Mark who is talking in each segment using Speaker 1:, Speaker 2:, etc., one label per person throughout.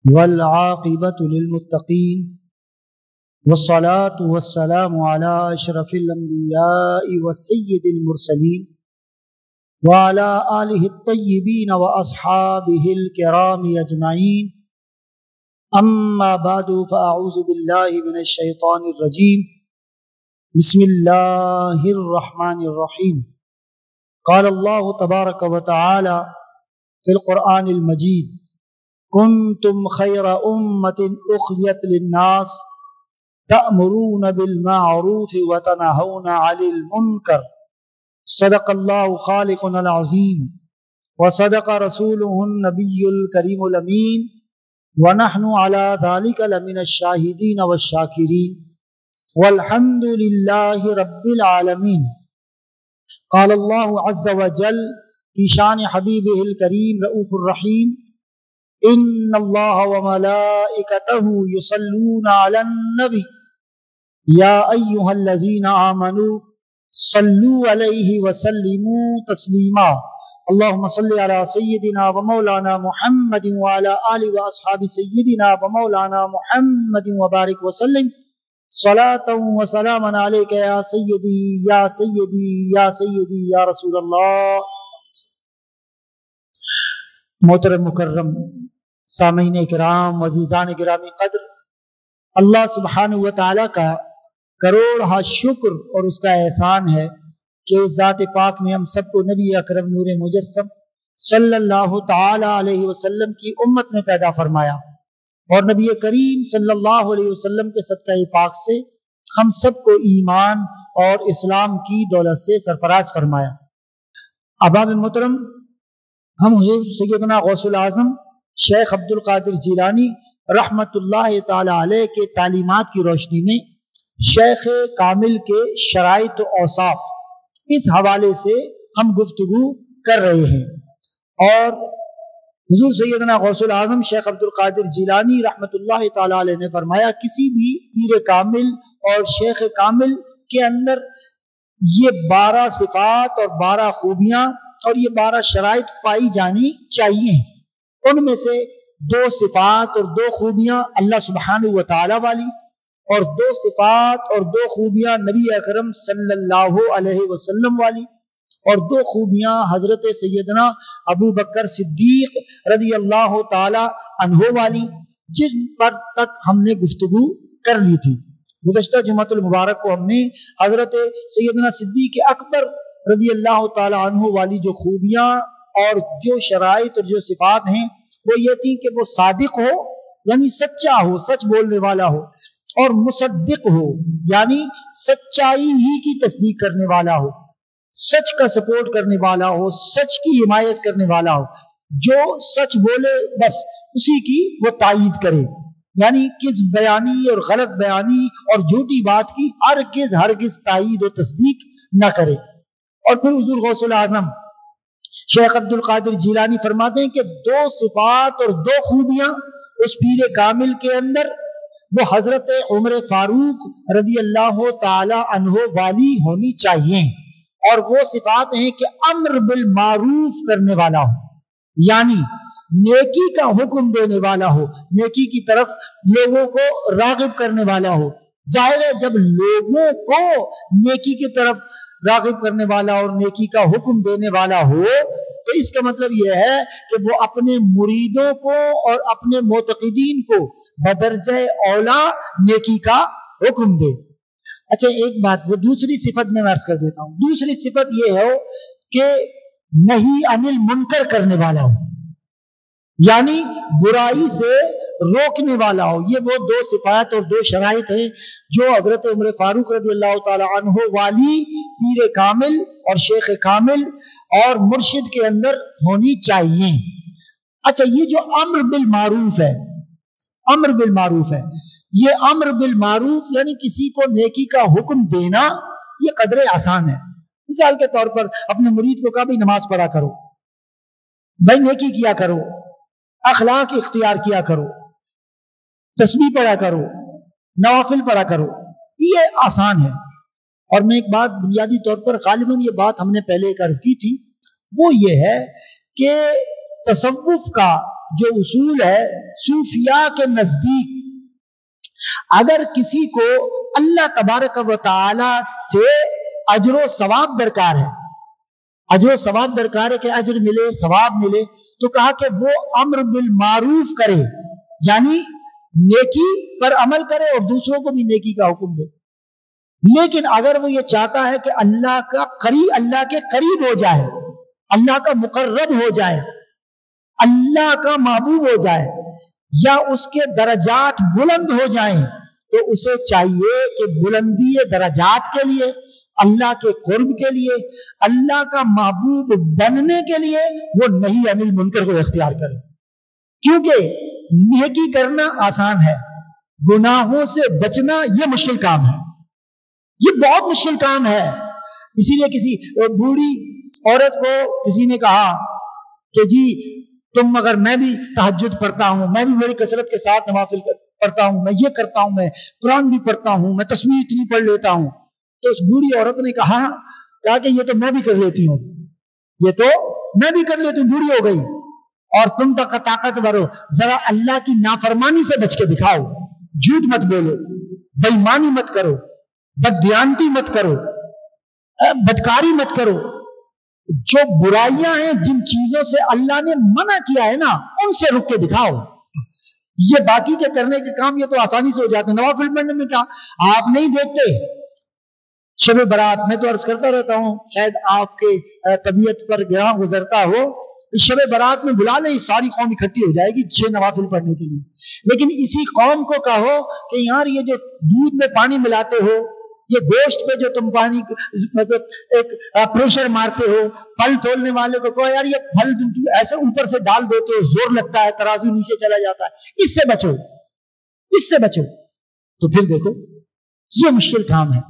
Speaker 1: والعاقبة للمتقين والصلاة والسلام على أشرف الأنبياء والسيد المرسلين وعلى آله الطيبين وأصحابه الكرام أجمعين. أما بعد فأعوذ بالله من الشيطان الرجيم. بسم الله الرحمن الرحيم. قال الله تبارك وتعالى في القرآن المجيد: كنتم خير أمة أخرجت للناس تأمرون بالمعروف وتنهون عن المنكر. صدق الله خالقنا العظيم وصدق رسوله النبي الكريم الأمين ونحن على ذلك لمن الشاهدين والشاكرين والحمد لله رب العالمين. قال الله عز وجل في شان حبيبه الكريم رؤوف الرحيم: إن الله وملائكته يصلون على النبي يا أيها الذين آمنوا صلوا عليه وسلموا تسليما. اللهم صل على سيدنا ومولانا محمد وعلى آله وأصحاب سيدنا ومولانا محمد وبارك وسلم صلاة وسلاما عليك يا سيدي يا سيدي يا سيدي يا رسول اللہ. محترم مکرم سامعین کرام، عزیزان گرامی قدر، اللہ سبحانہ و تعالیٰ کا کروڑ شکر اور اس کا احسان ہے کہ ذات پاک نے ہم سب کو نبی اکرم نور مجسم صلی اللہ تعالی علیہ وسلم کی امت میں پیدا فرمایا اور نبی کریم صلی اللہ علیہ وسلم کے صدقہ پاک سے ہم سب کو ایمان اور اسلام کی دولت سے سرفراز فرمایا. احباب محترم، ہم حضور سیدنا غوث العظم شیخ عبد القادر جیلانی رحمت اللہ تعالی علیہ کے تعلیمات کی روشنی میں شیخ کامل کے شرائط و اوصاف اس حوالے سے ہم گفتگو کر رہے ہیں. اور حضور سیدنا غوث العظم شیخ عبد القادر جیلانی رحمت اللہ تعالی علیہ نے فرمایا کسی بھی پیر کامل اور شیخ کامل کے اندر یہ 12 صفات اور 12 خوبیاں اور یہ 12 شرائط پائی جانی چاہیے. ان میں سے 2 صفات اور 2 خوبیاں اللہ سبحانہ و تعالی والی اور 2 صفات اور 2 خوبیاں نبی اکرم صلی اللہ علیہ وسلم والی اور 2 خوبیاں حضرت سیدنا ابو بکر صدیق رضی اللہ تعالی عنہ والی، جس پر تک ہم نے گفتگو کر لی تھی. گزشتہ جمعۃ المبارک کو ہم نے حضرت سیدنا صدیق اکبر رضی اللہ تعالی عنہ والی جو خوبیاں اور جو شرائط اور جو صفات ہیں وہ یہ تھی کہ وہ صادق ہو یعنی سچا ہو، سچ بولنے والا ہو، اور مصدق ہو یعنی سچائی ہی کی تصدیق کرنے والا ہو، سچ کا سپورٹ کرنے والا ہو، سچ کی حمایت کرنے والا ہو، جو سچ بولے بس اسی کی وہ تائید کرے، یعنی کس بیانی اور غلط بیانی اور جھوٹی بات کی ہرگز تائید و تصدیق نہ کرے. اور پھر حضور غوث العظم شیخ عبد القادر جیلانی فرماتے ہیں کہ 2 صفات اور 2 خوبیاں اس پیر کامل کے اندر وہ حضرت عمر فاروق رضی اللہ تعالی عنہ والی ہونی چاہیے. اور وہ صفات ہیں کہ امر بالمعروف کرنے والا ہو، یعنی نیکی کا حکم دینے والا ہو، نیکی کی طرف لوگوں کو راغب کرنے والا ہو. ظاہر ہے جب لوگوں کو نیکی کی طرف راغب کرنے والا اور نیکی کا حکم دینے والا ہو تو اس کا مطلب یہ ہے کہ وہ اپنے مریدوں کو اور اپنے معتقدین کو بدرجہ اولا نیکی کا حکم دے. اچھا ایک بات، وہ دوسری صفت میں عرض کر دیتا ہوں. دوسری صفت یہ ہو کہ نہی عن المنکر کرنے والا ہو، یعنی برائی سے روکنے والا ہو. یہ وہ 2 صفات اور 2 شرائط ہیں جو حضرت عمر فاروق رضی اللہ تعالی عنہ والی پیر کامل اور شیخ کامل اور مرشد کے اندر ہونی چاہیے. اچھا یہ جو امر بالمعروف ہے، امر بالمعروف ہے، یہ امر بالمعروف یعنی کسی کو نیکی کا حکم دینا یہ قدر آسان ہے. مثال کے طور پر اپنے مرید کو کہا بھی نماز پڑھا کرو، بھائی نیکی کیا کرو، اخلاق اختیار کیا کرو، تسبیح پڑھا کرو، نوافل پڑھا کرو، یہ آسان ہے. اور میں ایک بات بنیادی طور پر غالباً یہ بات ہم نے پہلے ایک عرض کی تھی، وہ یہ ہے کہ تصوف کا جو اصول ہے صوفیاء کے نزدیک، اگر کسی کو اللہ تبارک و تعالی سے اجر و ثواب درکار ہے، اجر و ثواب درکار ہے کہ اجر ملے، ثواب ملے، تو کہا کہ وہ امر بالمعروف کرے، یعنی نیکی پر عمل کرے اور دوسروں کو بھی نیکی کا حکم دے۔ لیکن اگر وہ یہ چاہتا ہے کہ اللہ کے قریب ہو جائے، اللہ کا مقرب ہو جائے، اللہ کا محبوب ہو جائے، یا اس کے درجات بلند ہو جائیں، تو اسے چاہیے کہ بلندی درجات کے لیے، اللہ کے قرب کے لیے، اللہ کا محبوب بننے کے لیے وہ نہی عن المنکر کو اختیار کرے۔ کیونکہ نیکی کرنا آسان ہے، گناہوں سے بچنا یہ مشکل کام ہے، یہ بہت مشکل کام ہے۔ اسی لیے کسی بوڑھی عورت کو کسی نے کہا کہ جی تم اگر، میں بھی تہجد پڑھتا ہوں، میں بھی بڑی کثرت کے ساتھ نوافل پڑھتا ہوں، میں یہ کرتا ہوں، میں قرآن بھی پڑھتا ہوں، میں تسبیح اتنی پڑھ لیتا ہوں، تو اس بوڑھی عورت نے کہا کہ یہ تو میں بھی کر لیتی ہوں، یہ تو میں بھی کر لیتی ہوں، بوڑھی ہو گئی، اور تم تک طاقتور ہو، ذرا اللہ کی نافرمانی سے بچ کے دکھاؤ، جھوٹ مت بولو، بے ایمانی مت کرو، بددیانتی مت کرو، بدکاری مت کرو، جو برائیاں ہیں، جن چیزوں سے اللہ نے منع کیا ہے نا، ان سے رک کے دکھاؤ۔ یہ باقی کے کرنے کے کام یہ تو آسانی سے ہو جاتے ہیں۔ نوافل پڑھنے میں کیا آپ نہیں دیکھتے؟ شب برات میں تو عرض کرتا رہتا ہوں، شاید آپ کے طبیعت پر گراں گزرتا ہو، شب برات میں بلا لیں، ساری قوم اکٹھی ہو جائے گی 6 نوافل پڑھنے کے لیے، لیکن اسی قوم کو کہو کہ یار یہ جو دودھ میں پانی ملاتے ہو، یہ گوشت پہ جو تم پانی مطلب ایک پریشر مارتے ہو، پھل تولنے والے کو کہو یار یہ پھل تم ایسے اوپر سے ڈال دیتے ہو، زور لگتا ہے، ترازو نیچے چلا جاتا ہے، اس سے بچو، اس سے بچو۔ تو پھر دیکھو یہ مشکل کام ہے،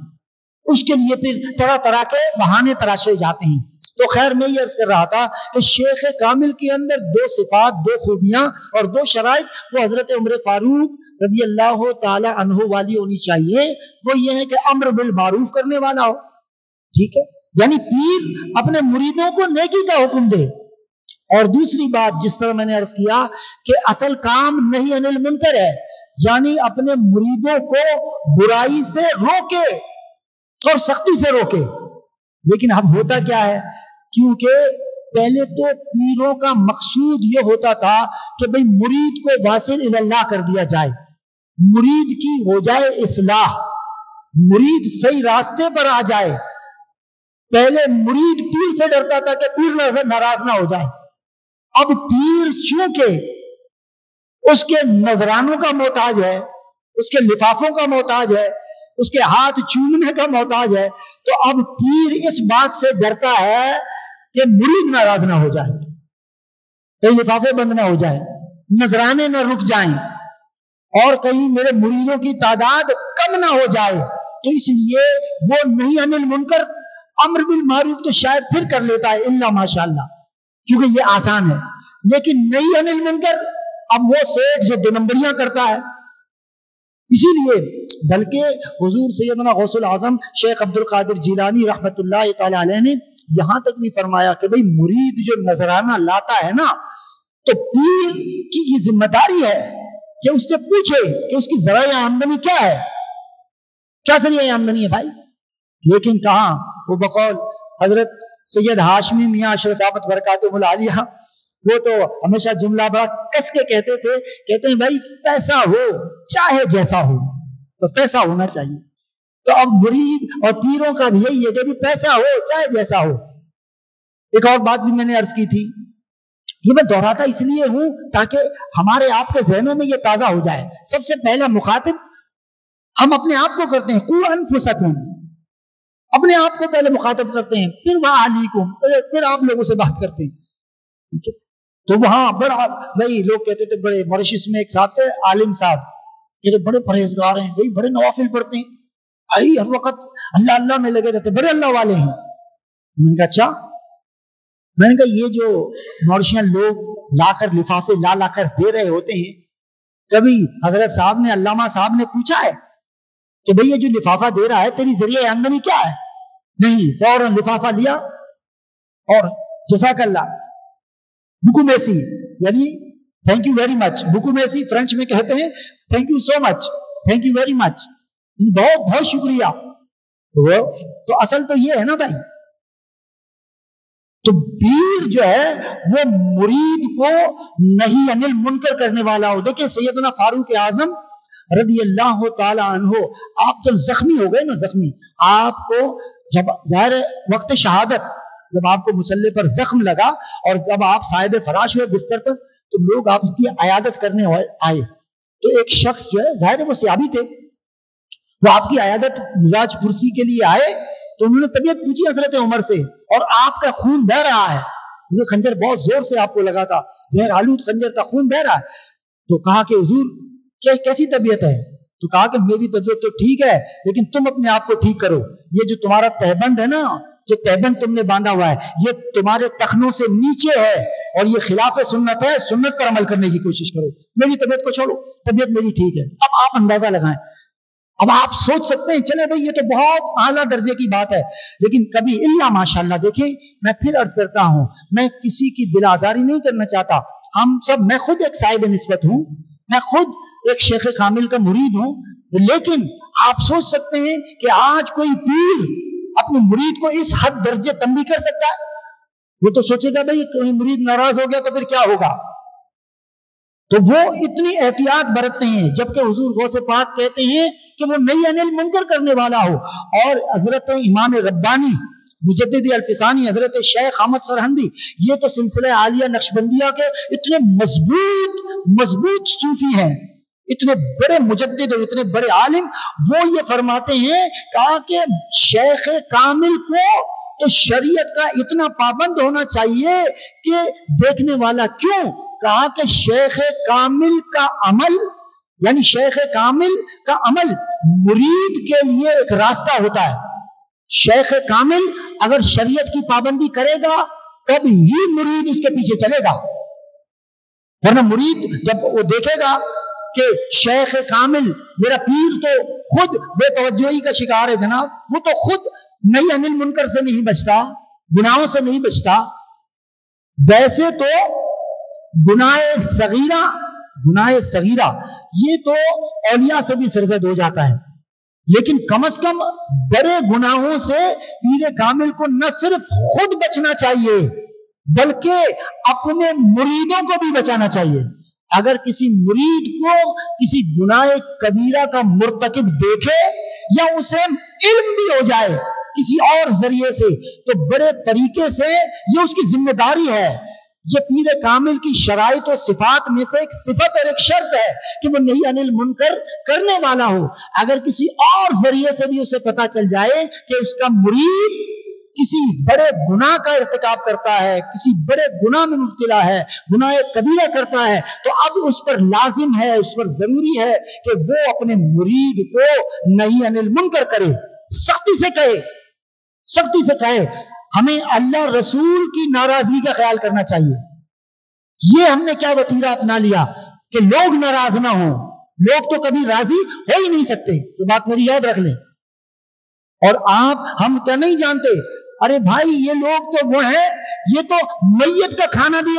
Speaker 1: اس کے لیے پھر طرح طرح کے بہانے تراشے جاتے ہیں۔ تو خیر میں یہ عرض کر رہا تھا کہ شیخ کامل کے اندر 2 صفات، 2 خوبیاں اور 2 شرائط وہ حضرت عمر فاروق رضی اللہ تعالی عنہ والی ہونی چاہیے۔ وہ یہ ہے کہ امر بالمعروف کرنے والا ہو، ٹھیک ہے، یعنی پیر اپنے مریدوں کو نیکی کا حکم دے، اور دوسری بات جس طرح میں نے عرض کیا کہ اصل کام نہی عن المنکر ہے، یعنی اپنے مریدوں کو برائی سے روکے اور سختی سے روکے۔ لیکن اب ہوتا کیا ہے، کیونکہ پہلے تو پیروں کا مقصود یہ ہوتا تھا کہ بھئی مرید کو واصل اللہ کر دیا جائے، مرید کی ہو جائے اصلاح، مرید صحیح راستے پر آ جائے۔ پہلے مرید پیر سے ڈرتا تھا کہ پیر ناراض نہ ہو جائے، اب پیر چونکہ اس کے نذرانوں کا محتاج ہے، اس کے لفافوں کا محتاج ہے، اس کے ہاتھ چومنے کا محتاج ہے، تو اب پیر اس بات سے ڈرتا ہے کہ مرید ناراض نہ ہو جائے، کہیں لفافے بند نہ ہو جائے، نذرانے نہ رک جائیں، اور کہیں میرے مریدوں کی تعداد کم نہ ہو جائے۔ تو اس لیے وہ نہی عن المنکر، امر بالمعروف تو شاید پھر کر لیتا ہے الا ماشاءاللہ، کیونکہ یہ آسان ہے، لیکن نہی عن المنکر اب وہ سیٹ جو 2 نمبریاں کرتا ہے۔ اسی لیے بلکہ حضور سیدنا غوث العظم شیخ عبد القادر جیلانی رحمت اللہ تعالی علیہ نے یہاں تک بھی فرمایا کہ بھئی مرید جو نذرانہ لاتا ہے نا، تو پیر کی یہ ذمہ داری ہے کہ اس سے پوچھے کہ اس کی ذرائع آمدنی کیا ہے، کیا ذریعہ آمدنی ہے بھائی۔ لیکن کہاں، وہ بقول حضرت سید ہاشمی میاں اشرف احمد برکاتہ العالیہ، وہ تو ہمیشہ جملہ بڑا کس کے کہتے تھے، کہتے ہیں بھائی پیسہ ہو چاہے جیسا ہو، تو پیسہ ہونا چاہیے۔ تو اب مرید اور پیروں کا بھی یہی ہے کہ پیسہ ہو چاہے جیسا ہو۔ ایک اور بات بھی میں نے عرض کی تھی، یہ میں دہراتا اس لیے ہوں تاکہ ہمارے آپ کے ذہنوں میں یہ تازہ ہو جائے۔ سب سے پہلا مخاطب ہم اپنے آپ کو کرتے ہیں، قوا انفسکم، اپنے آپ کو پہلے مخاطب کرتے ہیں، پھر وعلیکم، پھر آپ لوگوں سے بات کرتے ہیں، ٹھیک ہے۔ تو وہاں بڑا بھائی لوگ کہتے تھے، بڑے ماریشس میں ایک صاحب تھے عالم صاحب، کہ بڑے پرہیزگار ہیں بھائی، بڑے نوافل پڑھتے ہیں، آئی ہر وقت اللہ اللہ میں لگے رہتے، بڑے اللہ والے ہیں۔ میں نے کہا اچھا، میں نے کہا یہ جو ماریشین لوگ لا کر لفافے لا کر دے رہے ہوتے ہیں، کبھی حضرت صاحب نے، علامہ صاحب نے پوچھا ہے کہ بھئی یہ جو لفافہ دے رہا ہے تیری ذریعہ آمدنی کیا ہے؟ نہیں، فوراً لفافہ لیا اور جزاک اللہ بکو میسی، یعنی تھینک یو ویری مچ، بکو میں ایسی فرینچ میں کہتے ہیں thank you so much, thank you very much, بہت بہت شکریہ. تو اصل تو یہ ہے نا بھائی. تو پیر جو ہے وہ مرید کو نہیں انل منکر کرنے والا ہو. دیکھیں سیدنا فاروق اعظم رضی اللہ تعالی عنہ، آپ جب زخمی ہو گئے نا، زخمی، آپ کو جب ظاہر وقت شہادت جب آپ کو مسلح پر زخم لگا اور جب آپ صاحب فراش ہوئے بستر پر، تو لوگ آپ کی عیادت کرنے آئے. تو ایک شخص جو ہے ظاہر وہ صحابی تھے، وہ آپ کی عیادت مزاج پرسی کے لیے آئے. تو انہوں نے طبیعت پوچھی حضرت عمر سے، اور آپ کا خون بہ رہا ہے کیونکہ خنجر بہت زور سے آپ کو لگا تھا، زہر آلود خنجر تھا، خون بہ رہا ہے. تو کہا کہ حضور کیسی طبیعت ہے؟ تو کہا کہ میری طبیعت تو ٹھیک ہے، لیکن تم اپنے آپ کو ٹھیک کرو. یہ جو تمہارا تہبند ہے نا، جو تہبند تم نے باندھا ہوا ہے، یہ تمہارے ٹخنوں سے نیچے ہے اور یہ خلاف سنت ہے، سنت پر عمل کرنے کی کوشش کرو. میری طبیعت کو چھوڑو، طبیعت میری ٹھیک ہے. اب آپ اندازہ لگائیں. اب آپ سوچ سکتے ہیں چلے بھائی یہ تو بہت اعلیٰ درجے کی بات ہے، لیکن کبھی اللہ ماشاءاللہ. دیکھیں میں پھر عرض کرتا ہوں، میں کسی کی دل آزاری نہیں کرنا چاہتا. ہم سب، میں خود ایک صاحب نسبت ہوں، میں خود ایک شیخ کامل کا مرید ہوں، لیکن آپ سوچ سکتے ہیں کہ آج کوئی پیر اپنے مرید کو اس حد درجے تنبیہ کر سکتا ہے؟ وہ تو سوچے گا بھائی کوئی مرید ناراض ہو گیا تو پھر کیا ہوگا. تو وہ اتنی احتیاط برتتے ہیں، جبکہ حضور غوث پاک کہتے ہیں کہ وہ نہیں انل منکر کرنے والا ہو. اور حضرت امام ربانی مجدد الفسانی، حضرت شیخ احمد سرہندی، یہ تو سلسلہ عالیہ نقشبندیہ کے اتنے مضبوط صوفی ہیں، اتنے بڑے مجدد اور اتنے بڑے عالم. وہ یہ فرماتے ہیں، کہا کہ شیخ کامل کو تو شریعت کا اتنا پابند ہونا چاہیے کہ دیکھنے والا کیوں. کہا کہ شیخ کامل کا عمل، یعنی شیخ کامل کا عمل مرید کے لیے ایک راستہ ہوتا ہے. شیخ کامل اگر شریعت کی پابندی کرے گا تب ہی مرید اس کے پیچھے چلے گا، ورنہ مرید جب وہ دیکھے گا کہ شیخ کامل میرا پیر تو خود بے توجہی کا شکار ہے جناب، وہ تو خود نہیں انل منکر سے نہیں بچتا، گناہوں سے نہیں بچتا. ویسے تو گناہ صغیرہ یہ تو اولیاء سے بھی سرزد ہو جاتا ہے، لیکن کم از کم بڑے گناہوں سے پیر کامل کو نہ صرف خود بچنا چاہیے بلکہ اپنے مریدوں کو بھی بچانا چاہیے. اگر کسی مرید کو کسی گناہ کبیرہ کا مرتکب دیکھے یا اسے علم بھی ہو جائے کسی اور ذریعے سے، تو بڑے طریقے سے یہ اس کی ذمہ داری ہے. یہ پیر کامل کی شرائط و صفات میں سے ایک صفت اور ایک شرط ہے کہ وہ نہیں انل منکر کرنے والا ہو. اگر کسی اور ذریعے سے بھی اسے پتا چل جائے کہ اس کا مرید کسی بڑے گناہ کا ارتکاب کرتا ہے، کسی بڑے گناہ میں مبتلا ہے، گناہ کبیرہ کرتا ہے، تو اب اس پر لازم ہے، اس پر ضروری ہے کہ وہ اپنے مرید کو نہیں انل منکر کرے، سختی سے کہے. ہمیں اللہ رسول کی ناراضگی کا خیال کرنا چاہیے. یہ ہم نے کیا وتیرہ اپنا لیا کہ لوگ ناراض نہ ہوں. لوگ تو کبھی راضی ہو ہی نہیں سکتے، یہ بات میری یاد رکھ لیں. اور ہم کیا نہیں جانتے، ارے بھائی یہ لوگ تو وہ ہیں، یہ تو میت کا کھانا بھی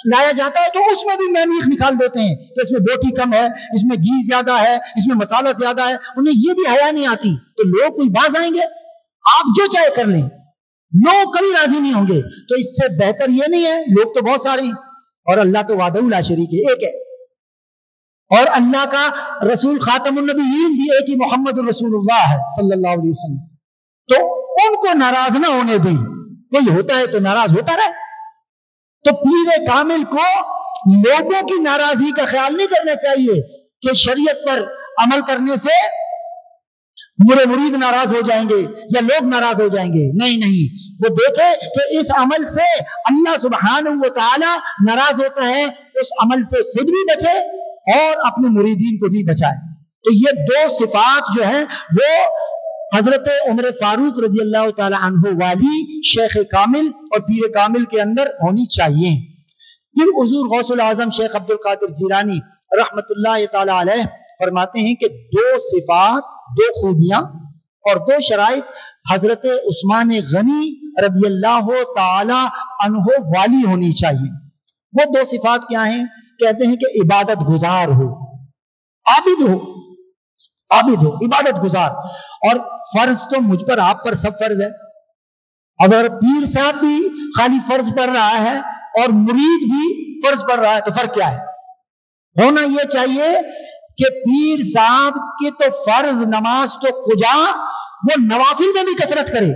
Speaker 1: لایا جاتا ہے تو اس میں بھی میخ نکال دیتے ہیں کہ اس میں بوٹی کم ہے، اس میں گھی زیادہ ہے، اس میں مسالہ زیادہ ہے. انہیں یہ بھی حیا نہیں آتی. تو لوگ کوئی باز آئیں گے؟ آپ جو چاہے کر لیں، لوگ کبھی راضی نہیں ہوں گے. تو اس سے بہتر یہ نہیں ہے، لوگ تو بہت سارے ہیں اور اللہ تو وحدہ لا شریک ہے، ایک ہے، اور اللہ کا رسول خاتم النبیین بھی ایک ہی محمد رسول اللہ ہے صلی اللہ علیہ وسلم. تو ان کو ناراض نہ ہونے دیں. کوئی ہوتا ہے تو ناراض ہوتا رہے. تو پیر کامل کو لوگوں کی ناراضگی کا خیال نہیں کرنا چاہیے کہ شریعت پر عمل کرنے سے میرے مرید ناراض ہو جائیں گے یا لوگ ناراض ہو جائیں گے. نہیں، وہ دیکھے کہ اس عمل سے اللہ سبحانہ و تعالی ناراض ہوتا ہے، اس عمل سے خود بھی بچے اور اپنے مریدین کو بھی بچائے. تو یہ دو صفات جو ہیں وہ حضرت عمر فاروق رضی اللہ تعالی عنہ والی شیخ کامل اور پیر کامل کے اندر ہونی چاہیے. پھر حضور غوث العظم شیخ عبد القادر جیلانی رحمت اللہ تعالی علیہ فرماتے ہیں کہ دو صفات، دو خوبیاں اور دو شرائط حضرت عثمان غنی رضی اللہ تعالی عنہ والی ہونی چاہیے. وہ دو صفات کیا ہیں؟ کہتے ہیں کہ عبادت گزار ہو، عابد ہو، عابد ہو، عبادت گزار. اور فرض تو مجھ پر آپ پر سب فرض ہے. اگر پیر صاحب بھی خالی فرض پڑھ رہا ہے اور مرید بھی فرض پڑھ رہا ہے تو فرق کیا ہے؟ ہونا یہ چاہیے کہ پیر صاحب کی تو فرض نماز تو کجا، وہ نوافل میں بھی کثرت کرے،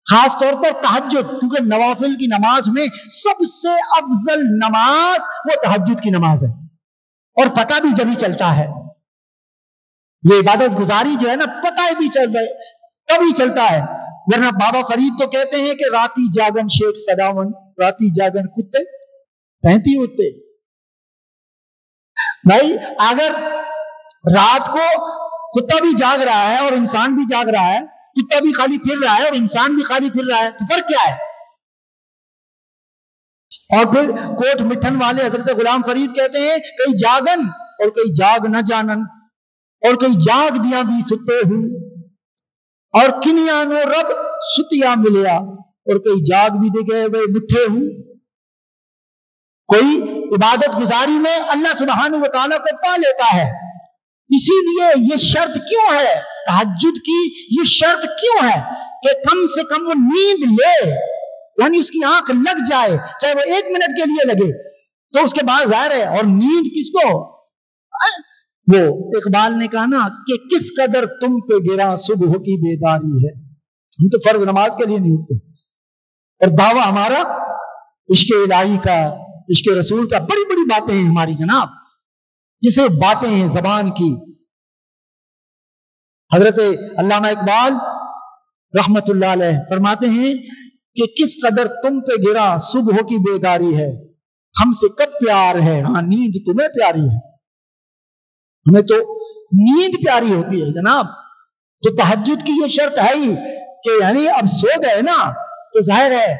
Speaker 1: خاص طور پر تہجد، کیونکہ نوافل کی نماز میں سب سے افضل نماز وہ تہجد کی نماز ہے، اور پتہ بھی جبھی چلتا ہے. یہ عبادت گزاری جو ہے نا، پتہ بھی تبھی چلتا ہے. ورنہ بابا فرید تو کہتے ہیں کہ راتی جاگن شیخ سداون، راتی جاگن کتے تینتی ہوتے. بھائی اگر رات کو کتا بھی جاگ رہا ہے اور انسان بھی جاگ رہا ہے، کتا بھی خالی پھر رہا ہے اور انسان بھی خالی پھر رہا ہے، تو فرق کیا ہے؟ اور پھر کوٹ مٹھن والے حضرت غلام فرید کہتے ہیں کئی جاگن اور کئی جاگ نہ جانن، اور کئی جاگ دیا بھی ستے ہوں، اور کنیا نو رب ستیا ملیا، اور کئی جاگ بھی دے گئے وہ مٹھے ہوں. کوئی عبادت گزاری میں اللہ سبحانہ و تعالیٰ کو پا لیتا ہے. اسی لیے یہ شرط کیوں ہے تہجد کی، یہ شرط کیوں ہے کہ کم سے کم وہ نیند لے، یعنی اس کی آنکھ لگ جائے، چاہے وہ 1 منٹ کے لیے لگے تو اس کے بعد ظاہر ہے. اور نیند کس کو؟ وہ اقبال نے کہا نا کہ کس قدر تم پہ گرا صبح کی بیداری ہے. ہم تو فرض نماز کے لیے نہیں اٹھتے، اور دعویٰ ہمارا عشق الہی کا، عشق رسول کا، بڑی بڑی باتیں ہیں ہماری جناب، جسے باتیں ہیں زبان کی. حضرت علامہ اقبال رحمت اللہ علیہ فرماتے ہیں کہ کس قدر تم پہ گرا صبح کی بیداری ہے، ہم سے کب پیار ہے، ہاں نیند تمہیں پیاری ہے، ہمیں تو نیند پیاری ہوتی ہے جناب. تو تہجد کی یہ شرط ہے ہی کہ یعنی اب سو گئے نا تو ظاہر ہے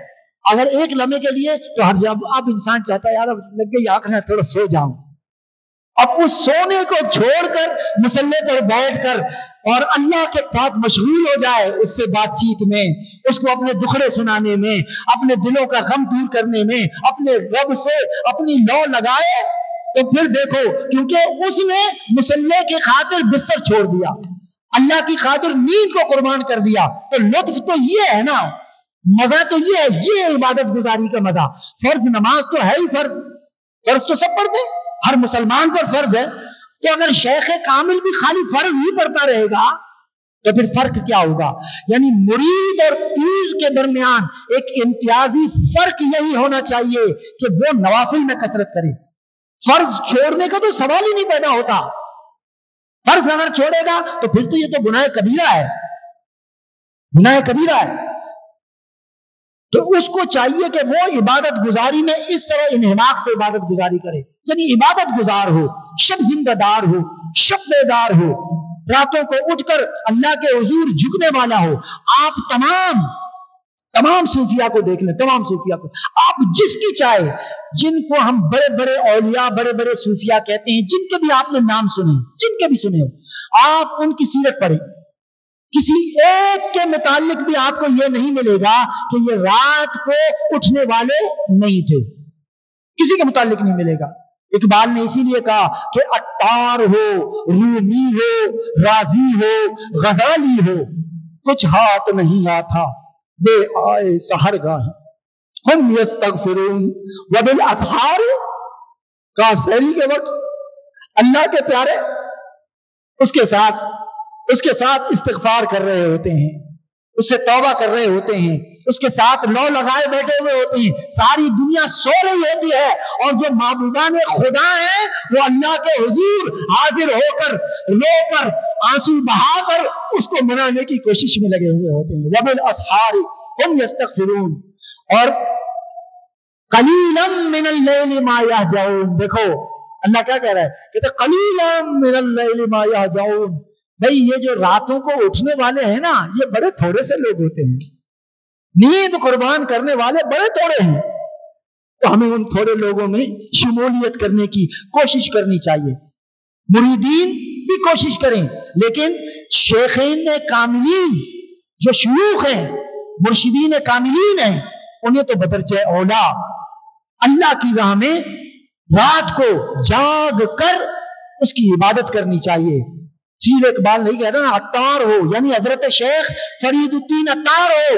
Speaker 1: اگر 1 لمحے کے لیے تو ہر جب اب انسان چاہتا ہے یار اب لگ گئی آنکھ میں تھوڑا سو جاؤں. اب اس سونے کو چھوڑ کر مصلے پر بیٹھ کر اور اللہ کے ساتھ مشغول ہو جائے، اس سے بات چیت میں، اس کو اپنے دکھڑے سنانے میں، اپنے دلوں کا غم دور کرنے میں، اپنے رب سے اپنی لو لگائے، تو پھر دیکھو کیونکہ اس نے مصلے کی خاطر بستر چھوڑ دیا، اللہ کی خاطر نیند کو قربان کر دیا، تو لطف تو یہ ہے نا، مزہ تو یہ ہے، یہ عبادت گزاری کا مزہ. فرض نماز تو ہے ہی فرض تو سب پڑھتے، ہر مسلمان پر فرض ہے. تو اگر شیخ کامل بھی خالی فرض ہی پڑھتا رہے گا تو پھر فرق کیا ہوگا؟ یعنی مرید اور پیر کے درمیان ایک امتیازی فرق یہی ہونا چاہیے کہ وہ نوافل میں کثرت کرے. فرض چھوڑنے کا تو سوال ہی نہیں پیدا ہوتا. فرض اگر چھوڑے گا تو پھر تو یہ تو گناہ کبیرہ ہے، گناہ کبیرہ ہے. تو اس کو چاہیے کہ وہ عبادت گزاری میں اس طرح انہماک سے عبادت گزاری کرے، یعنی عبادت گزار ہو، شب زندہ دار ہو، شب بیدار ہو، راتوں کو اٹھ کر اللہ کے حضور جھکنے والا ہو. آپ تمام صوفیاء کو دیکھ لیں، تمام صوفیاء کو آپ جس کی چاہے، جن کو ہم بڑے بڑے اولیاء، بڑے بڑے صوفیاء کہتے ہیں، جن کے بھی آپ نے نام سنے، جن کے بھی سنے ہو، آپ ان کی سیرت پڑھیں، کسی ایک کے متعلق بھی آپ کو یہ نہیں ملے گا کہ یہ رات کو اٹھنے والے نہیں تھے، کسی کے متعلق نہیں ملے گا. اقبال نے اسی لیے کہا کہ عطار ہو، رومی ہو، رازی ہو، غزالی ہو، کچھ ہاتھ نہیں آتا بے آئے سحرگاہ، ہم یستغفرون وبالاسحار. کا سحری کے وقت اللہ کے پیارے اس کے ساتھ استغفار کر رہے ہوتے ہیں، اس سے توبہ کر رہے ہوتے ہیں، اس کے ساتھ لو لگائے بیٹھے ہوئے ہوتے ہیں. ساری دنیا سو رہی ہوتی ہے اور جو معبودان خدا ہیں وہ اللہ کے حضور حاضر ہو کر، رو کر، آنسو بہا کر اس کو منانے کی کوشش میں لگے ہوئے ہوتے ہیں. وبالاسحار ہم یستغفرون. اور قلیلا من اللیل ما یہجعون. دیکھو اللہ کیا کہہ رہا ہے، کہتے قلیلا من اللیل ما یہجعون. بھئی یہ جو راتوں کو اٹھنے والے ہیں نا، یہ بڑے تھوڑے سے لوگ ہوتے ہیں، نیند قربان کرنے والے بڑے تھوڑے ہیں. تو ہمیں ان تھوڑے لوگوں میں شمولیت کرنے کی کوشش کرنی چاہیے. مریدین بھی کوشش کریں، لیکن شیخین کاملین جو شیوخ ہیں، مرشدین کاملین ہیں، انہیں تو بدرجہ اولا اللہ کی راہ میں رات کو جاگ کر اس کی عبادت کرنی چاہیے. شیر اقبال نہیں کہہ رہا نا عطار ہو، یعنی حضرت شیخ فرید الدین عطار ہو،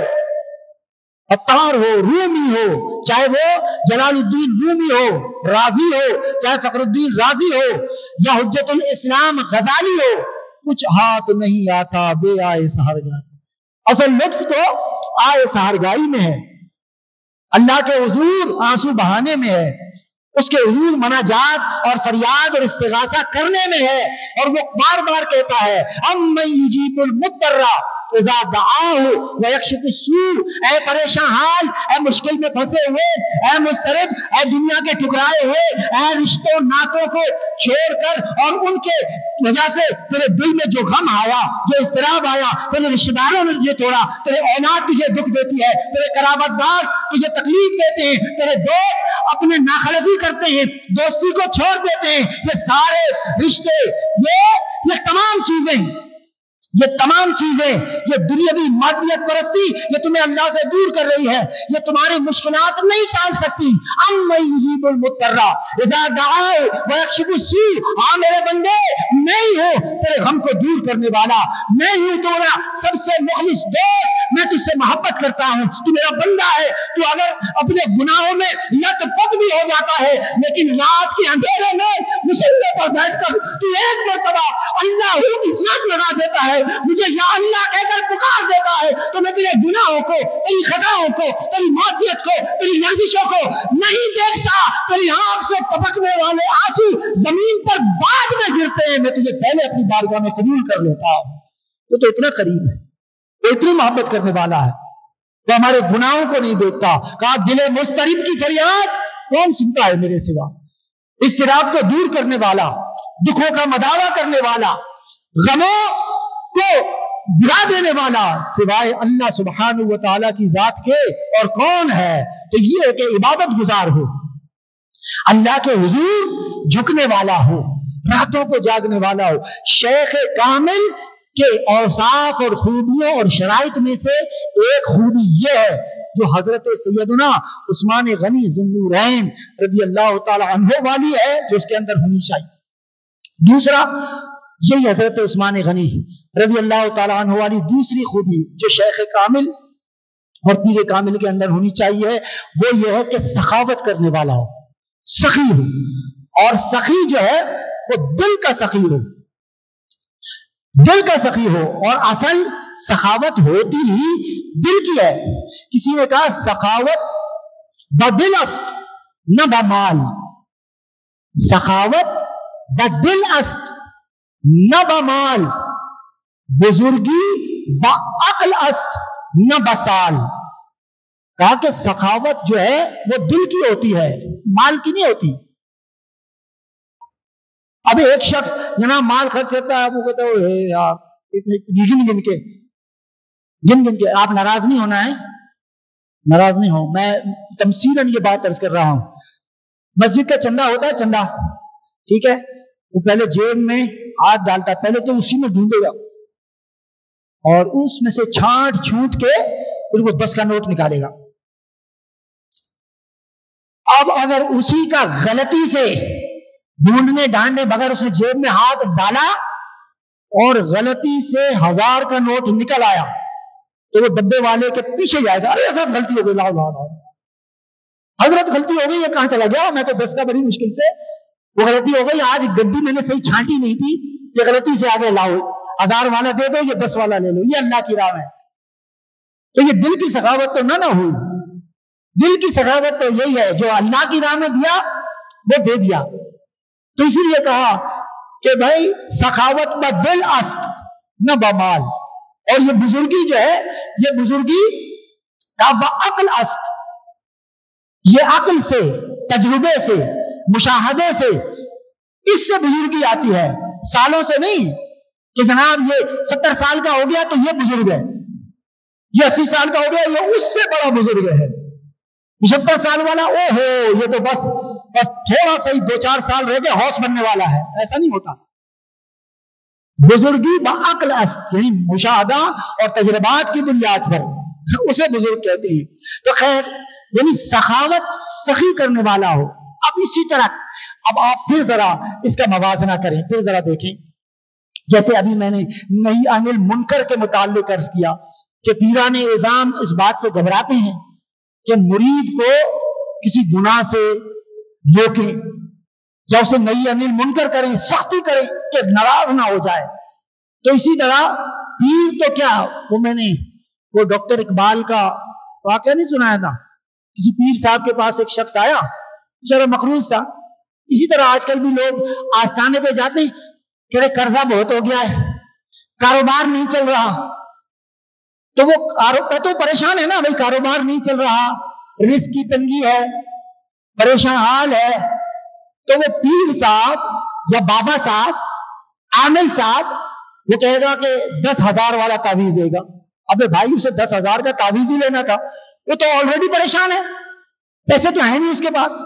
Speaker 1: عطار ہو، رومی ہو، چاہے وہ جلال الدین رومی ہو، رازی ہو، چاہے فخر الدین رازی ہو، یا حجت الاسلام غزالی ہو، کچھ ہاتھ نہیں آتا بے آئے سحرگاہ. اصل لطف تو آئے سحرگاہی میں ہے، اللہ کے حضور آنسو بہانے میں ہے، اس کے حضور مناجات اور فریاد اور استغاثہ کرنے میں ہے. اور وہ بار بار کہتا ہے امن یجیب المضطر اذا دعاہ ویکشف السوء، اے پریشان حال، اے مشکل میں پھنسے ہوئے، اے مضطرب، اے دنیا کے ٹکرائے ہوئے، اے رشتوں ناتوں کو چھوڑ کر اور ان کے وجہ سے تیرے دل میں جو غم آیا، جو اضطراب آیا، تیرے رشتہ داروں نے تجھے توڑا، تیرے اولاد تجھے دکھ دیتی ہے، تیرے قرابت دار تجھے تکلیف دیتے ہیں، تیرے دوست اپنے ناخلفی کرتے ہیں، دوستی کو چھوڑ دیتے ہیں، یہ سارے رشتے، یہ تمام چیزیں، یہ دنیاوی مادیت پرستی، یہ تمہیں اللہ سے دور کر رہی ہے، یہ تمہاری مشکلات نہیں ٹال سکتی. امن یجیب المضطر اذا دعاہ ویکشف السوء، ہاں میرے بندے میں ہی ہوں تیرے غم کو دور کرنے والا، میں ہی ہوں تمہارا سب سے مخلص دوست، میں تجھ سے محبت کرتا ہوں، تو میرا بندہ ہے. تو اگر اپنے گناہوں میں لت پت بھی ہو جاتا ہے، لیکن رات کے اندھیرے میں مصلے پر بیٹھ کر تو ایک مرتبہ اللہ کی ذات لگا دیتا ہے، مجھے یا اللہ کہہ کر پکار دیتا ہے، تو میں تیرے گناہوں کو، تیری خطاؤں کو، تیری معصیت کو، تیری لرزشوں کو نہیں دیکھتا. تیری آنکھ سے ٹپکنے والے آنسو زمین پر بعد میں گرتے ہیں، میں تجھے پہلے اپنی بارگاہ میں قبول کر لیتا ہوں. وہ تو اتنا قریب ہے، وہ اتنی محبت کرنے والا ہے، وہ ہمارے گناہوں کو نہیں دیکھتا. کہا دل مضطرب کی فریاد کون سنتا ہے میرے سوا، اضطراب کو دور کرنے والا، دکھوں کا مداوا کرنے والا، غموں کو بھلا دینے والا سوائے اللہ سبحانہ و تعالیٰ کی ذات کے اور کون ہے. تو یہ ہے کہ عبادت گزار ہو، اللہ کے حضور جھکنے والا ہو، راتوں کو جاگنے والا ہو. شیخ کامل کے اوصاف اور خوبیوں اور شرائط میں سے ایک خوبی یہ ہے جو حضرت سیدنا عثمان غنی ذوالنورین رضی اللہ تعالی عنہ والی ہے، جو اس کے اندر ہونی چاہیے. دوسرا یہی حضرت عثمان غنی رضی اللہ تعالی عنہ والی دوسری خوبی جو شیخ کامل اور پیر کامل کے اندر ہونی چاہیے، وہ یہ ہے کہ سخاوت کرنے والا ہو، سخی ہو. اور سخی جو ہے وہ دل کا سخی ہو، دل کا سخی ہو. اور اصل سخاوت ہوتی ہی دل کی ہے. کسی نے کہا سخاوت بدل است نہ بمال، سخاوت بدل است نہ بمال، بزرگی بعقل است نہ بسال. کہا کہ سخاوت جو ہے وہ دل کی ہوتی ہے، مال کی نہیں ہوتی. اب ایک شخص جناب مال خرچ کرتا ہے، وہ کہتا ہے یار گن گن کے. آپ ناراض نہیں ہونا ہے، ناراض نہیں ہو، میں تمثیلاً یہ بات عرض کر رہا ہوں. مسجد کا چندہ ہوتا ہے، چندہ ٹھیک ہے، وہ پہلے جیب میں ہاتھ ڈالتا ہے، پہلے تو اسی میں ڈھونڈے گا اور اس میں سے چھانٹ چھوٹ کے پھر وہ 10 کا نوٹ نکالے گا. اب اگر اسی کا غلطی سے ڈھونڈنے ڈانڈنے بغیر اس نے جیب میں ہاتھ ڈالا اور غلطی سے 1000 کا نوٹ نکل آیا تو وہ ڈبے والے کے پیچھے جائے گا، ارے حضرت غلطی ہو گئی، لاؤ لاؤ لاؤ، حضرت غلطی ہو گئی، یہ کہاں چلا گیا، میں تو 10 کا بڑی مشکل سے، وہ غلطی ہو گئی، آج گڈی میں نے صحیح چھانٹی نہیں تھی، یہ غلطی سے آگے لاؤ، 1000 والا دے دو، یہ 10 والا لے لو، یہ اللہ کی راہ ہے. تو یہ دل کی سخاوت تو نہ ہوئی. دل کی سخاوت تو یہی ہے جو اللہ کی راہ میں دیا وہ دے دیا. تو اسی لیے کہا کہ بھائی سخاوت بدل است نہ بمال. اور یہ بزرگی جو ہے، یہ بزرگی کا بعقل است، یہ عقل سے، تجربے سے، مشاہدے سے، اس سے بزرگی آتی ہے، سالوں سے نہیں کہ جناب یہ 70 سال کا ہو گیا تو یہ بزرگ ہے، یہ 80 سال کا ہو گیا یہ اس سے بڑا بزرگ ہے، 75 سال والا او ہو یہ تو بس تھوڑا سا ہی 2-4 سال رہ کے ہوش بننے والا ہے. ایسا نہیں ہوتا. بزرگی بعقل است، یعنی مشاہدہ اور تجربات کی بنیاد پر اسے بزرگ کہتے ہیں. تو خیر، یعنی سخاوت سخی کرنے والا ہو، اب اسی طرح اب آپ پھر ذرا اس کا موازنہ کریں، پھر ذرا دیکھیں، جیسے ابھی میں نے نہی عن المنکر کے متعلق عرض کیا کہ پیران اعظام اس بات سے گھبراتے ہیں کہ مرید کو کسی گناہ سے روکیں یا اسے نہی عن المنکر کریں، سختی کریں کہ ناراض نہ ہو جائے۔ تو اسی طرح پیر تو کیا، وہ میں نے وہ ڈاکٹر اقبال کا واقعہ نہیں سنایا تھا، کسی پیر صاحب کے پاس ایک شخص آیا، بیچارہ مقروض تھا۔ اسی طرح آج کل بھی لوگ آستانے پہ جاتے ہیں کہ قرضہ بہت ہو گیا ہے، کاروبار نہیں چل رہا، تو وہ تو پریشان ہے نا بھائی، کاروبار نہیں چل رہا، رزق کی تنگی ہے، پریشان حال ہے، تو وہ پیر صاحب یا بابا صاحب عامل صاحب وہ کہے گا کہ 10,000 والا تعویذ دے گا۔ ابے بھائی اسے 10,000 کا تعویذ ہی لینا تھا، وہ تو آلریڈی پریشان ہے، پیسے تو ہیں نہیں اس کے پاس،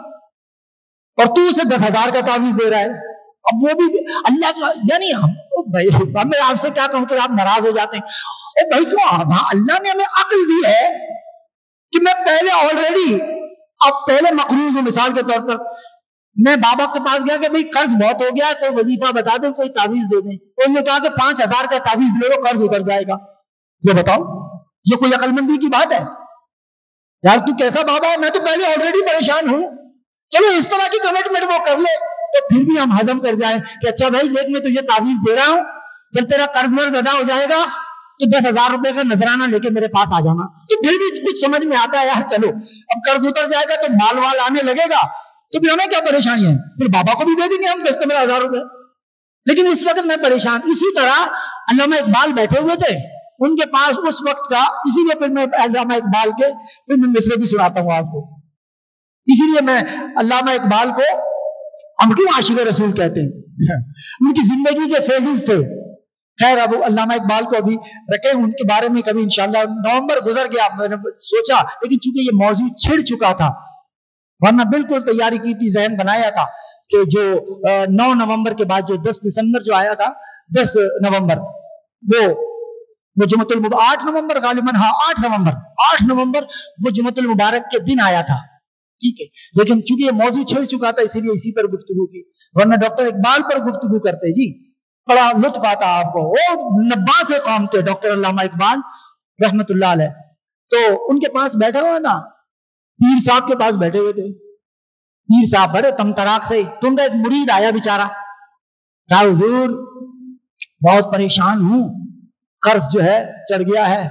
Speaker 1: اور تو اسے 10,000 کا تعویذ دے رہا ہے۔ اب وہ بھی اللہ کا، یعنی ہم میں آپ سے کیا کہوں کہ آپ ناراض ہو جاتے ہیں، اے بھائی کیوں، اللہ نے ہمیں عقل دی ہے کہ میں پہلے آلریڈی اب پہلے مقروض ہوں، مثال کے طور پر میں بابا کے پاس گیا کہ بھائی قرض بہت ہو گیا، کوئی وظیفہ بتا دیں، کوئی تعویذ دے دیں، انہوں نے کہا کہ 5,000 کا تعویذ لے لو، قرض اتر جائے گا۔ یہ بتاؤ یہ کوئی عقل مندی کی بات ہے؟ یار تو کیسا بابا ہے، میں تو پہلے آلریڈی پریشان ہوں، چلو اس طرح کی کمٹمنٹ وہ کر لے تو پھر بھی ہم ہضم کر جائیں کہ اچھا بھائی دیکھ میں تجھے تعویذ دے رہا ہوں، جب تیرا قرض ورض ادا ہو جائے گا تو 10,000 روپے کا نذرانہ لے کے میرے پاس آ جانا۔ تو پھر بھی کچھ سمجھ میں آتا ہے یار، چلو اب قرض اتر جائے گا تو مال وال آنے لگے گا، تو پھر ہمیں کیا پریشانی ہے، پھر بابا کو بھی دے دیں گے ہم 10-15,000 روپے۔ لیکن اس وقت میں پریشان۔ اسی طرح علامہ اقبال بیٹھے ہوئے تھے، ان کے پاس اس وقت کا، اسی لیے پھر میں علامہ اقبال کے پھر میں مصرے بھی سناتا ہوں آپ کو، اسی لیے میں علامہ اقبال کو ہم کیوں عاشق رسول کہتے ہیں، ان کی زندگی کے فیزز تھے۔ خیر اب علامہ اقبال کو ابھی رکھے، ان کے بارے میں کبھی انشاءاللہ، نومبر گزر گیا، میں نے سوچا، لیکن چونکہ یہ موضوع چھڑ چکا تھا، ورنہ بالکل تیاری کی تھی، ذہن بنایا تھا کہ جو 9 نومبر کے بعد جو 10 دسمبر جو آیا تھا، 10 نومبر وہ جمعۃ المبارک، 8 نومبر غالباً، ہاں 8 نومبر وہ جمعۃ المبارک کے دن آیا تھا، ٹھیک ہے، لیکن چونکہ یہ موضوع چھڑ چکا تھا اسی لیے اسی پر گفتگو کی، ورنہ ڈاکٹر اقبال پر گفتگو کرتے جی بڑا لطف آتا آپ کو۔ وہ نبا سے قوم تھے ڈاکٹر علامہ اقبال رحمت اللہ علیہ، تو ان کے پاس بیٹھا ہوا تھا، پیر صاحب کے پاس بیٹھے ہوئے تھے، پیر صاحب بڑے تم تراک سے، تم کا ایک مرید آیا بیچارہ، کہا حضور بہت پریشان ہوں، قرض جو ہے چڑھ گیا ہے،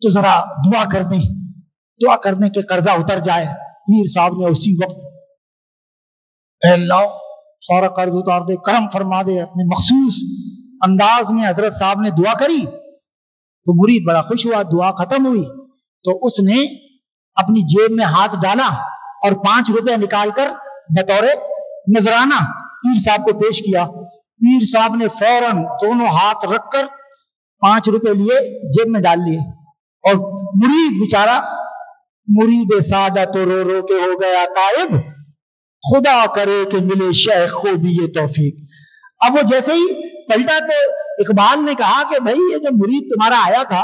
Speaker 1: تو ذرا دعا کر دیں، دعا کر دیں کہ قرضہ اتر جائے۔ پیر صاحب نے اسی وقت اے اللہ سارا قرض اتار دے، کرم فرما دے، اپنے مخصوص انداز میں حضرت صاحب نے دعا کری، تو مرید بڑا خوش ہوا، دعا ختم ہوئی تو اس نے اپنی جیب میں ہاتھ ڈالا اور 5 روپے نکال کر بطور نذرانہ پیر صاحب کو پیش کیا۔ پیر صاحب نے فوراً دونوں ہاتھ رکھ کر 5 روپے لیے جیب میں ڈال لیے، اور مرید بیچارہ، مرید سادہ تو رو رو کے ہو گیا تائب، خدا کرے کہ ملے شیخ کو بھی یہ توفیق۔ اب وہ جیسے ہی پلٹا تو اقبال نے کہا کہ بھائی یہ جو مرید تمہارا آیا تھا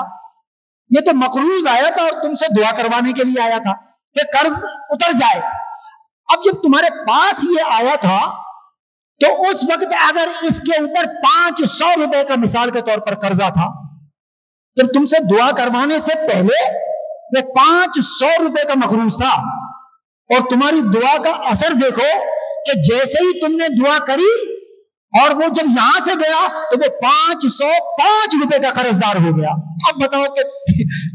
Speaker 1: یہ تو مقروض آیا تھا اور تم سے دعا کروانے کے لیے آیا تھا کہ قرض اتر جائے۔ اب جب تمہارے پاس یہ آیا تھا تو اس وقت اگر اس کے اوپر 500 روپے کا مثال کے طور پر قرضہ تھا، جب تم سے دعا کروانے سے پہلے وہ 500 روپے کا مقروض تھا، اور تمہاری دعا کا اثر دیکھو کہ جیسے ہی تم نے دعا کری اور وہ جب یہاں سے گیا تو وہ 505 روپے کا قرض دار ہو گیا۔ اب بتاؤ کہ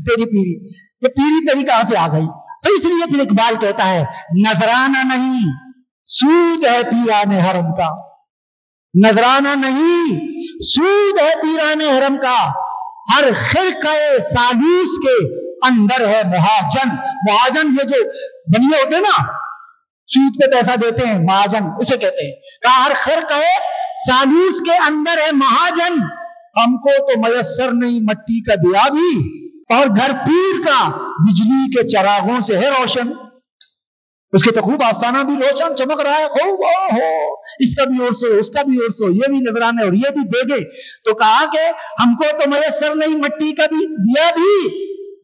Speaker 1: تیری پیری، یہ پیری تیری کہاں سے آ گئی؟ تو اس لیے پھر اقبال کہتا ہے نذرانہ نہیں سود ہے پیران حرم کا، نذرانہ نہیں سود ہے پیران حرم کا، ہر خرقہ سالوس کے اندر ہے مہاجن۔ مہاجن یہ جو بنیے ہوتے ہیں نا، سود پہ پیسہ دیتے ہیں، مہاجن اسے کہتے ہیں۔ کہا ہر خرقہ سالوس کے اندر ہے مہاجن، ہم کو تو میسر نہیں مٹی کا دیا بھی، اور گھر پیر کا بجلی کے چراغوں سے ہے روشن۔ اس کے تو خوب آستانہ بھی روشن چمک رہا ہے، خوب اس کا بھی اور سے، اس کا بھی اور سے، یہ بھی نذرانے اور یہ بھی دے گے۔ تو کہا کہ ہم کو تو میسر نہیں مٹی کا بھی دیا بھی،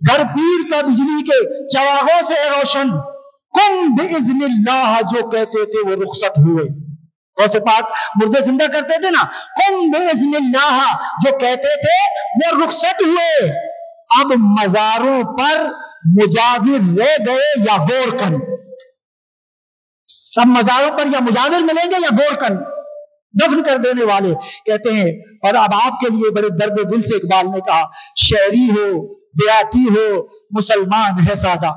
Speaker 1: گھر پیر کا بجلی کے چراغوں سے ہے روشن، قم بإذن اللہ جو کہتے تھے وہ رخصت ہوئے. غوث پاک مردے زندہ کرتے تھے نا, قم بإذن اللہ جو کہتے تھے وہ رخصت ہوئے. اب مزاروں پر مجاور رہ گئے یا گورکن, سب مزاروں پر یا مجاور ملیں گے یا گورکن, دفن کر دینے والے. کہتے ہیں اور اب آپ کے لیے بڑے درد دل سے اقبال نے کہا, شہری ہو دیہاتی ہو مسلمان ہے سادہ.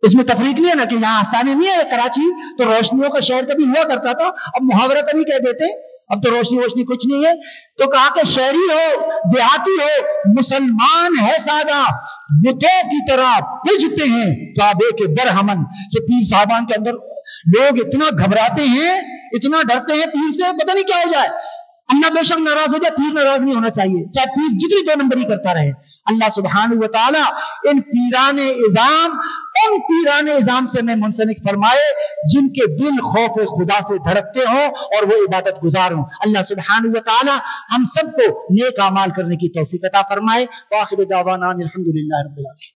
Speaker 1: اس میں تفریق نہیں ہے نا کہ یہاں آستانے نہیں ہے کراچی تو روشنیوں کا شہر کبھی ہوا کرتا تھا, اب محاورہ تو نہیں کہہ دیتے, اب تو روشنی ووشنی کچھ نہیں ہے. تو کہا کہ شہری ہو دیہاتی ہو مسلمان ہے سادہ, بتوں کی طرح پجتے ہیں کعبے کے برہمن. کہ پیر صاحبان کے اندر لوگ اتنا گھبراتے ہیں, اتنا ڈرتے ہیں پیر سے, پتہ نہیں کیا ہو جائے. اللہ بے شک ناراض ہو جائے, پیر ناراض نہیں ہونا چاہیے, چاہے پیر جتنی 2 نمبری کرتا رہے. اللہ سبحانہ و تعالی ان پیران اعظام سے میں منسلک فرمائے جن کے دل خوف خدا سے دھڑکتے ہوں اور وہ عبادت گزار ہوں. اللہ سبحانہ و تعالی ہم سب کو نیک اعمال کرنے کی توفیق عطا فرمائے. وآخر دعوانا الحمدللہ رب العالمین.